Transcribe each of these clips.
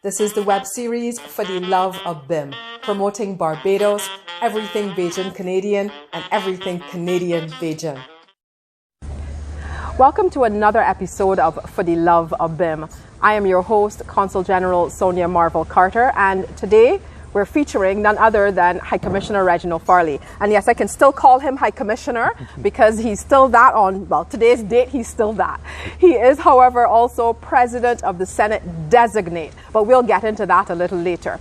This is the web series For the Love of BIM, promoting Barbados, everything Bajan Canadian, and everything Canadian Bajan. Welcome to another episode of For the Love of BIM. I am your host, Consul General Sonia Marvel Carter, and today we're featuring none other than High Commissioner Reginald Farley. And yes, I can still call him High Commissioner because he's still that on, well, today's date, he's still that. He is, however, also President of the Senate Designate, but we'll get into that a little later.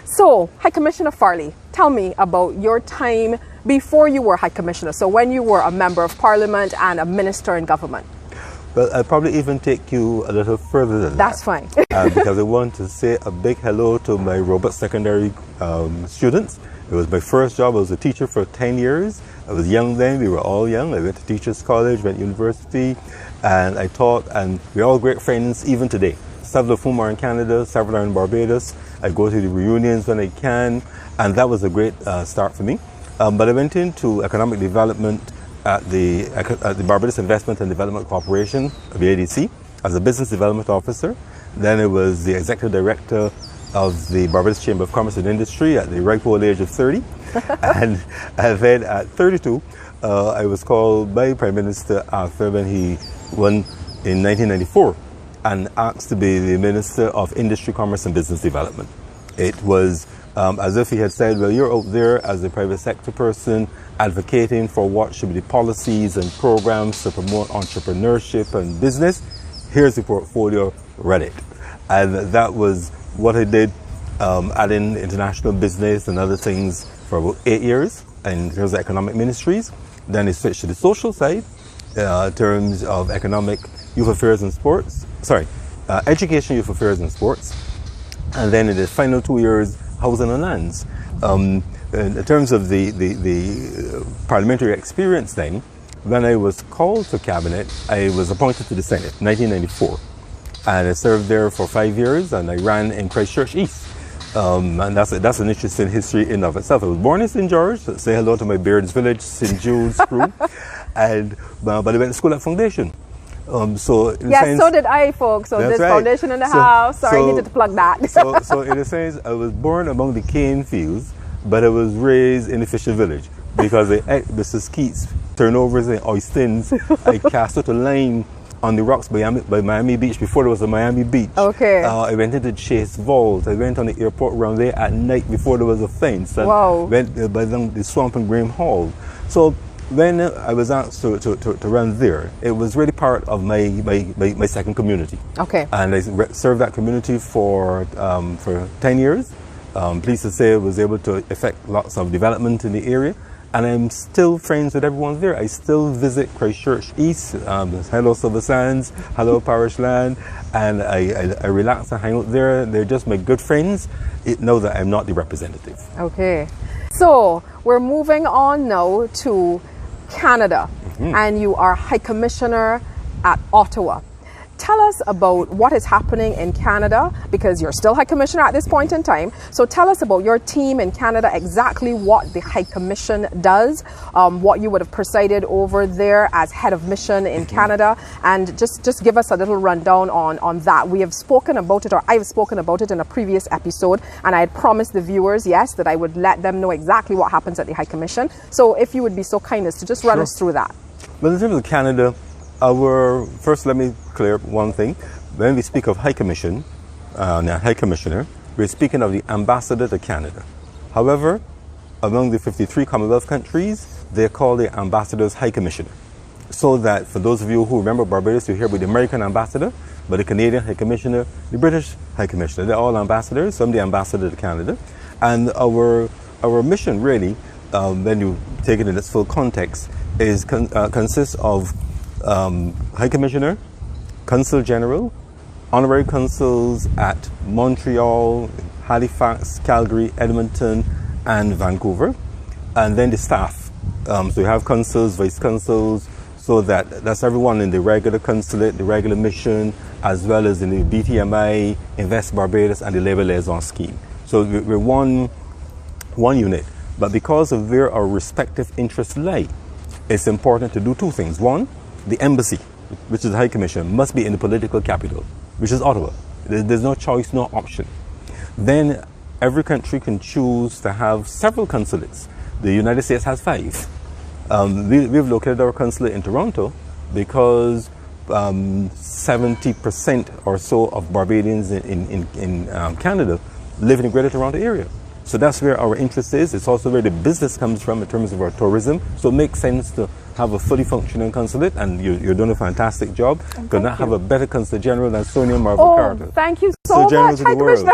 So, High Commissioner Farley, tell me about your time before you were High Commissioner, so when you were a Member of Parliament and a Minister in Government. Well, I'll probably even take you a little further than that. That's fine. Because I want to say a big hello to my Robert Secondary students. It was my first job. I was a teacher for 10 years. I was young then. We were all young. I went to Teachers College, went to university, and I taught, and we're all great friends even today. Several of whom are in Canada, several are in Barbados. I go to the reunions when I can, and that was a great start for me. But I went into economic development at the Barbados Investment and Development Corporation, BADC, as a business development officer. Then I was the executive director of the Barbados Chamber of Commerce and Industry at the ripe old age of 30. and then at 32, I was called by Prime Minister Arthur when he won in 1994 and asked to be the Minister of Industry, Commerce and Business Development. It was as if he had said, well, you're out there as a private sector person advocating for what should be the policies and programs to promote entrepreneurship and business. Here's the portfolio, run it. And that was what I did, adding international business and other things for about 8 years in terms of economic ministries. Then I switched to the social side, in terms of economic, youth affairs and sports, education, youth affairs and sports. And then in the final 2 years, housing and lands. In terms of the parliamentary experience then, when I was called to cabinet, I was appointed to the Senate in 1994. And I served there for 5 years, and I ran in Christchurch East. And that's an interesting history in of itself. I was born in St. George, so say hello to my Bairns Village, St. Jude's crew. But I went to school at Foundation. So did I, folks. So there's right. Foundation in the house. Sorry, I needed to plug that. so in a sense, I was born among the cane fields, but I was raised in the fishing village because Mrs. Keats turnovers and oysters. I cast out a line on the rocks by Miami Beach before there was a Miami Beach. Okay. I went into Chase Vault. I went on the airport around there at night before there was a fence. And wow. Went by the swamp and Graham Hall. So when I was asked to run there, it was really part of my second community. Okay. And I served that community for 10 years. Pleased to say I was able to effect lots of development in the area. And I'm still friends with everyone there. I still visit Christchurch East, hello Silver Sands, hello Parish Land, and I relax and hang out there. They're just my good friends. Know that I'm not the representative. Okay. So we're moving on now to Canada, and you are High Commissioner at Ottawa. Tell us about what is happening in Canada, because you're still High Commissioner at this point in time. So tell us about your team in Canada, exactly what the High Commission does, what you would have presided over there as head of mission in Canada, and just give us a little rundown on that. We have spoken about it, or I've spoken about it in a previous episode, and I had promised the viewers, yes, that I would let them know exactly what happens at the High Commission. So if you would be so kind as to just run us through that. Well, in terms of Canada, first let me clear up one thing. When we speak of High Commission, High Commissioner, we're speaking of the ambassador to Canada. However, among the 53 Commonwealth countries, they're called the ambassador's High Commissioner. So that for those of you who remember Barbados, you hear about the American ambassador, but the Canadian High Commissioner, the British High Commissioner, they're all ambassadors. So I'm the ambassador to Canada. And our mission really, when you take it in its full context, is consists of High Commissioner, Consul General, Honorary Consuls at Montreal, Halifax, Calgary, Edmonton, and Vancouver, and then the staff. So you have consuls, vice consuls, so that's everyone in the regular consulate, the regular mission, as well as in the BTMI, Invest Barbados, and the Labour Liaison Scheme. So we're one unit, but because of where our respective interests lie, it's important to do two things. One, the embassy, which is the High Commission, must be in the political capital, which is Ottawa. There's no choice, no option. then every country can choose to have several consulates. The United States has 5. We've located our consulate in Toronto because 70% or so of Barbadians in Canada live in the Greater Toronto area. So that's where our interest is. It's also where the business comes from in terms of our tourism. So it makes sense to have a fully functioning consulate, and you're doing a fantastic job. Could not have a better consulate general than Sonia Marvel Carter. Thank you so much, High Commissioner.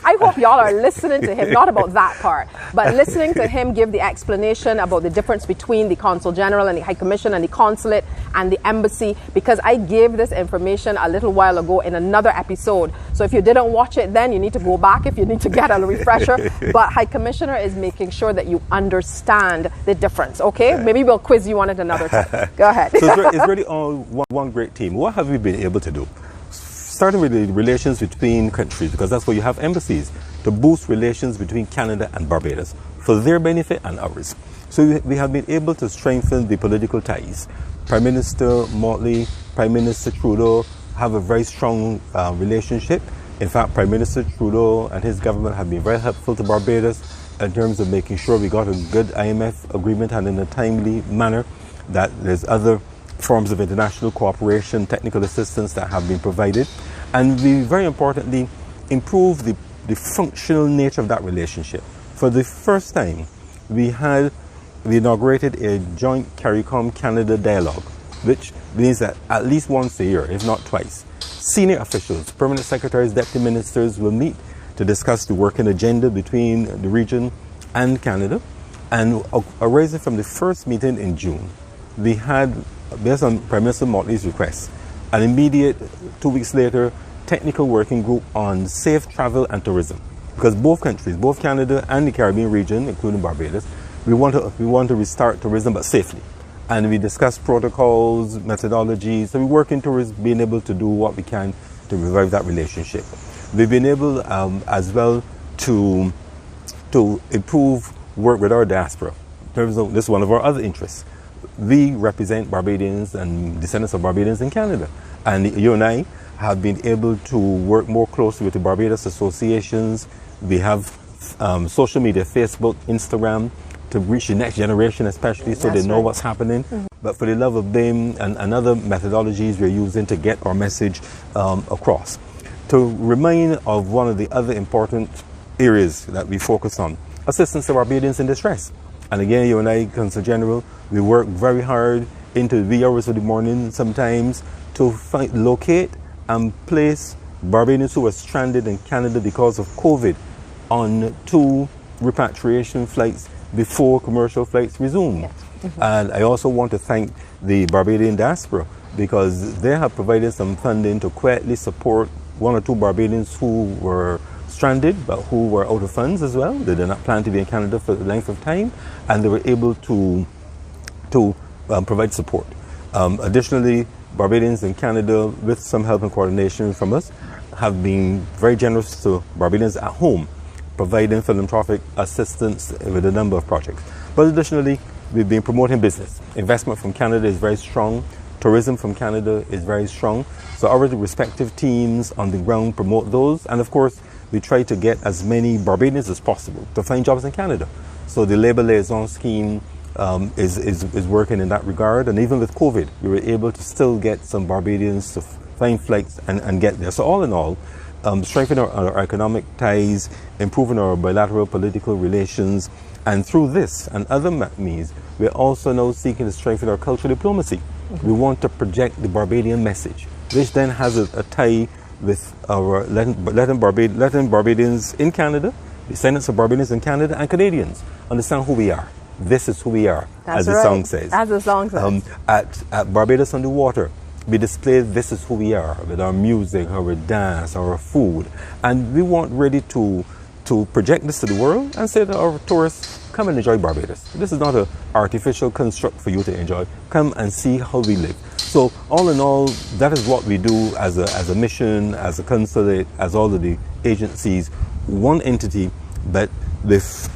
I hope y'all are listening to him, not about that part, but listening to him give the explanation about the difference between the Consul General and the High Commission and the consulate and the embassy, because I gave this information a little while ago in another episode. So if you didn't watch it then, you need to go back if you need to get a refresher. But High Commissioner is making sure that you understand the difference, okay? Maybe we'll quiz you on it another time. Go ahead. So it's really all one great team. What have we been able to do? Starting with the relations between countries, because that's where you have embassies, to boost relations between Canada and Barbados for their benefit and ours. So we have been able to strengthen the political ties. Prime Minister Motley, Prime Minister Trudeau have a very strong relationship. In fact, Prime Minister Trudeau and his government have been very helpful to Barbados in terms of making sure we got a good IMF agreement and in a timely manner, that there's other forms of international cooperation, technical assistance that have been provided. And we very importantly improve the functional nature of that relationship. For the first time, we inaugurated a joint CARICOM Canada dialogue, which means that at least once a year, if not twice, senior officials, permanent secretaries, deputy ministers will meet to discuss the working agenda between the region and Canada. And arising from the first meeting in June, we had, based on Prime Minister Motley's request, an immediate 2 weeks later technical working group on safe travel and tourism, because both countries, both Canada and the Caribbean region, including Barbados, we want to restart tourism, but safely. And we discuss protocols, methodologies. So we work towards being able to do what we can to revive that relationship. We've been able as well to improve work with our diaspora. In terms of, this is one of our other interests. We represent Barbadians and descendants of Barbadians in Canada. And you and I have been able to work more closely with the Barbados associations. We have social media, Facebook, Instagram, to reach the next generation especially, so they know what's happening. But for the love of BIM and other methodologies we're using to get our message across. To remind of one of the other important areas that we focus on, assistance to Barbadians in distress. And again, you and I, Consul General, we work very hard into the wee hours of the morning sometimes to locate and place Barbadians who are stranded in Canada because of COVID on 2 repatriation flights before commercial flights resume. And I also want to thank the Barbadian diaspora, because they have provided some funding to quietly support 1 or 2 Barbadians who were stranded but who were out of funds as well. They did not plan to be in Canada for the length of time, and they were able to provide support. Additionally, Barbadians in Canada, with some help and coordination from us, have been very generous to Barbadians at home, providing philanthropic assistance with a number of projects. But additionally, we've been promoting business. Investment from Canada is very strong. Tourism from Canada is very strong. So our respective teams on the ground promote those. And of course, we try to get as many Barbadians as possible to find jobs in Canada. So the Labour Liaison Scheme is working in that regard. And even with COVID, we were able to still get some Barbadians to find flights and get there. So all in all, strengthening our economic ties, improving our bilateral political relations, and through this and other means, we're also now seeking to strengthen our cultural diplomacy. We want to project the Barbadian message, which then has a tie with our letting Barbadians in Canada, descendants of Barbadians in Canada, and Canadians understand who we are. This is who we are, as the song says. As the song says. At Barbados on the Water, we display this is who we are with our music, our dance, our food. And we want really to project this to the world and say to our tourists, come and enjoy Barbados. This is not an artificial construct for you to enjoy. Come and see how we live. So all in all, that is what we do as a mission, as a consulate, as all of the agencies, one entity, but with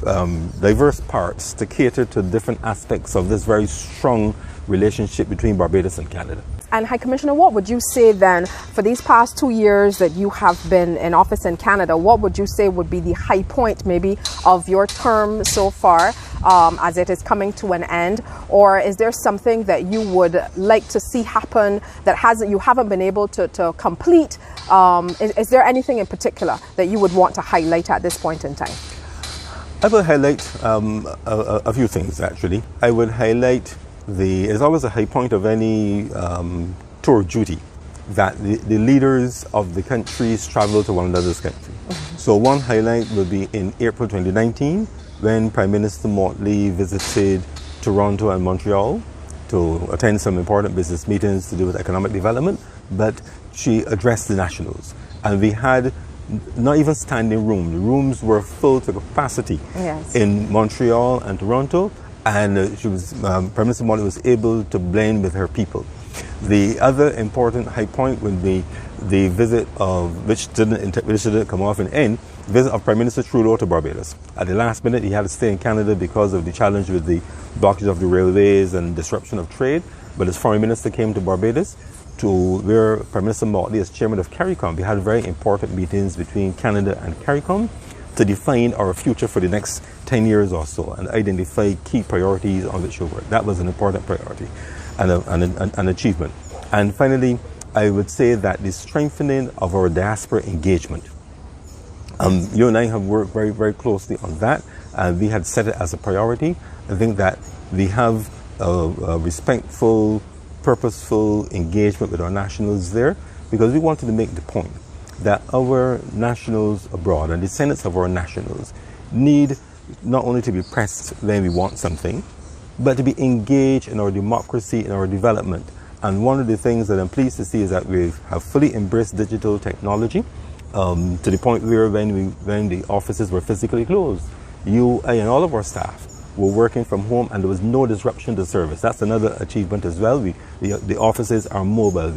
diverse parts to cater to different aspects of this very strong relationship between Barbados and Canada. And High Commissioner, what would you say then, for these past 2 years that you have been in office in Canada, what would you say would be the high point maybe of your term so far as it is coming to an end? Or is there something that you would like to see happen that you haven't been able to complete? Is there anything in particular that you would want to highlight at this point in time? I will highlight a few things actually. I would highlight it's always a high point of any tour of duty that the leaders of the countries travel to one another's country. So one highlight will be in April 2019 when Prime Minister Motley visited Toronto and Montreal to attend some important business meetings to do with economic development, but she addressed the nationals. And we had not even standing room. The rooms were full to capacity in Montreal and Toronto. And Prime Minister Motley was able to blend with her people. The other important high point would be the visit of, which didn't come off in end, visit of Prime Minister Trudeau to Barbados. At the last minute, he had to stay in Canada because of the challenge with the blockage of the railways and disruption of trade. But his foreign minister came to Barbados, to where Prime Minister Motley, as chairman of CARICOM, we had very important meetings between Canada and CARICOM to define our future for the next 10 years or so and identify key priorities on which we'll work. That was an important priority and an achievement. And finally, I would say that the strengthening of our diaspora engagement. You and I have worked very, very closely on that, and we had set it as a priority. I think that we have a respectful, purposeful engagement with our nationals there because we wanted to make the point that our nationals abroad and descendants of our nationals need not only to be pressed when we want something, but to be engaged in our democracy, in our development. And one of the things that I'm pleased to see is that we have fully embraced digital technology to the point where when the offices were physically closed, you, I, and all of our staff were working from home and there was no disruption to service. That's another achievement as well. The offices are mobile.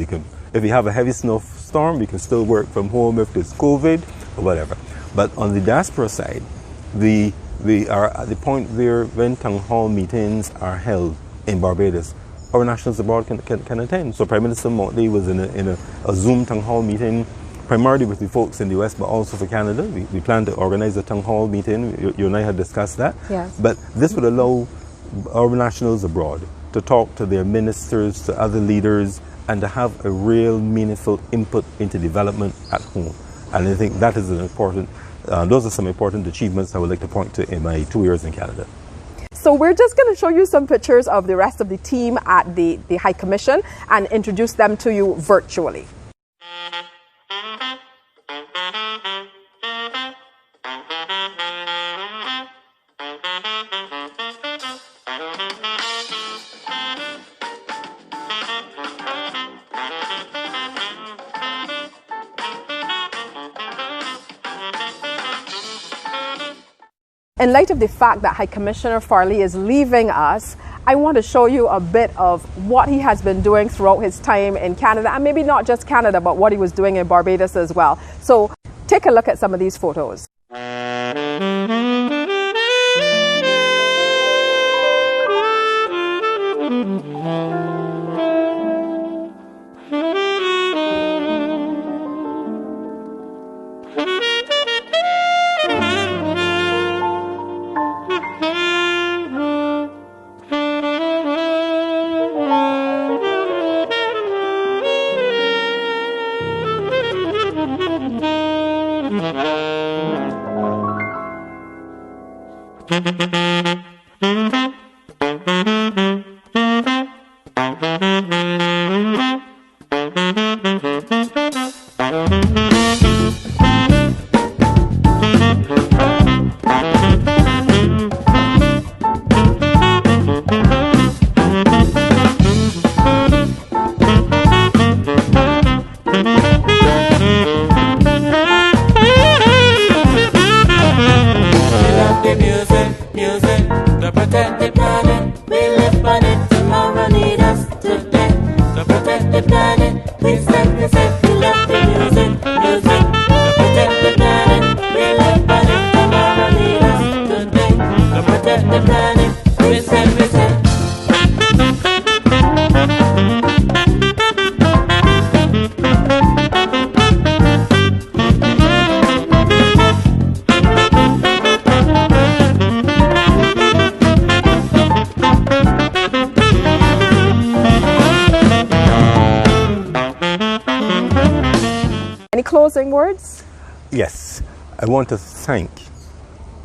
If we have a heavy snowstorm, we can still work from home if there's COVID or whatever. But on the diaspora side, we are at the point where when town hall meetings are held in Barbados, our nationals abroad can attend. So Prime Minister Motley was in a Zoom town hall meeting, primarily with the folks in the West, but also for Canada. We plan to organize a town hall meeting. You and I had discussed that. Yes. But this would allow our nationals abroad to talk to their ministers, to other leaders, and to have a real meaningful input into development at home. And I think that is an important, those are some important achievements I would like to point to in my 2 years in Canada. So we're just going to show you some pictures of the rest of the team at the High Commission and introduce them to you virtually. In light of the fact that High Commissioner Farley is leaving us, I want to show you a bit of what he has been doing throughout his time in Canada, and maybe not just Canada, but what he was doing in Barbados as well. So take a look at some of these photos. closing words? Yes, I want to thank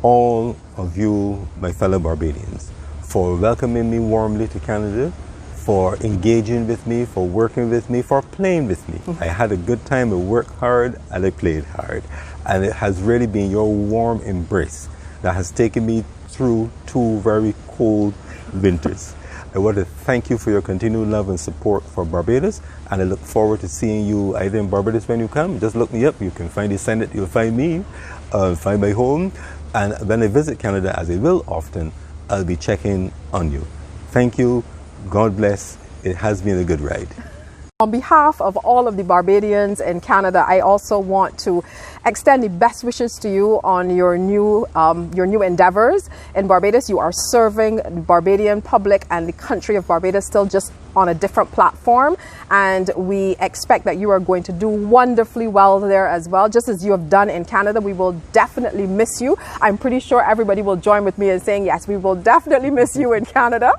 all of you, my fellow Barbadians, for welcoming me warmly to Canada, for engaging with me, for working with me, for playing with me. I had a good time, I worked hard, and I played hard. And it has really been your warm embrace that has taken me through 2 very cold winters. I want to thank you for your continued love and support for Barbados, and I look forward to seeing you either in Barbados when you come. Just look me up, you can find the Senate, you'll find me, find my home, and when I visit Canada, as I will often, I'll be checking on you. Thank you, God bless, it has been a good ride. On behalf of all of the Barbadians in Canada, I also want to extend the best wishes to you on your new endeavors. In Barbados, you are serving the Barbadian public and the country of Barbados, still just on a different platform, and we expect that you are going to do wonderfully well there as well, just as you have done in Canada. We will definitely miss you. I'm pretty sure everybody will join with me in saying, yes, we will definitely miss you in Canada,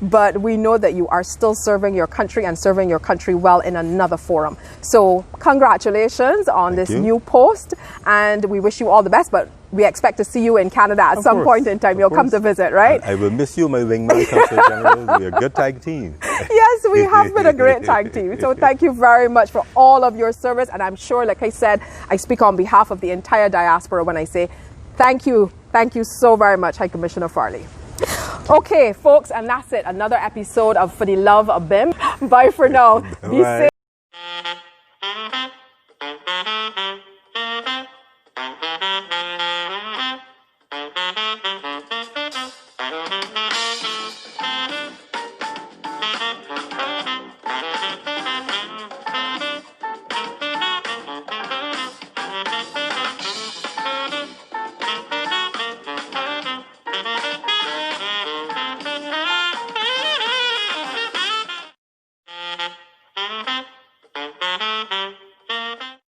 but we know that you are still serving your country and serving your country well in another forum. So congratulations on this new post, and we wish you all the best, but we expect to see you in Canada at some point in time. You'll come to visit, right? I will miss you, my wingman, Consul General. We're a good tag team. Yes, we have been a great tag team. So thank you very much for all of your service. And I'm sure, like I said, I speak on behalf of the entire diaspora when I say thank you. Thank you so very much, High Commissioner Farley. Okay, folks, and that's it. Another episode of For the Love of BIM. Bye for now. Be safe.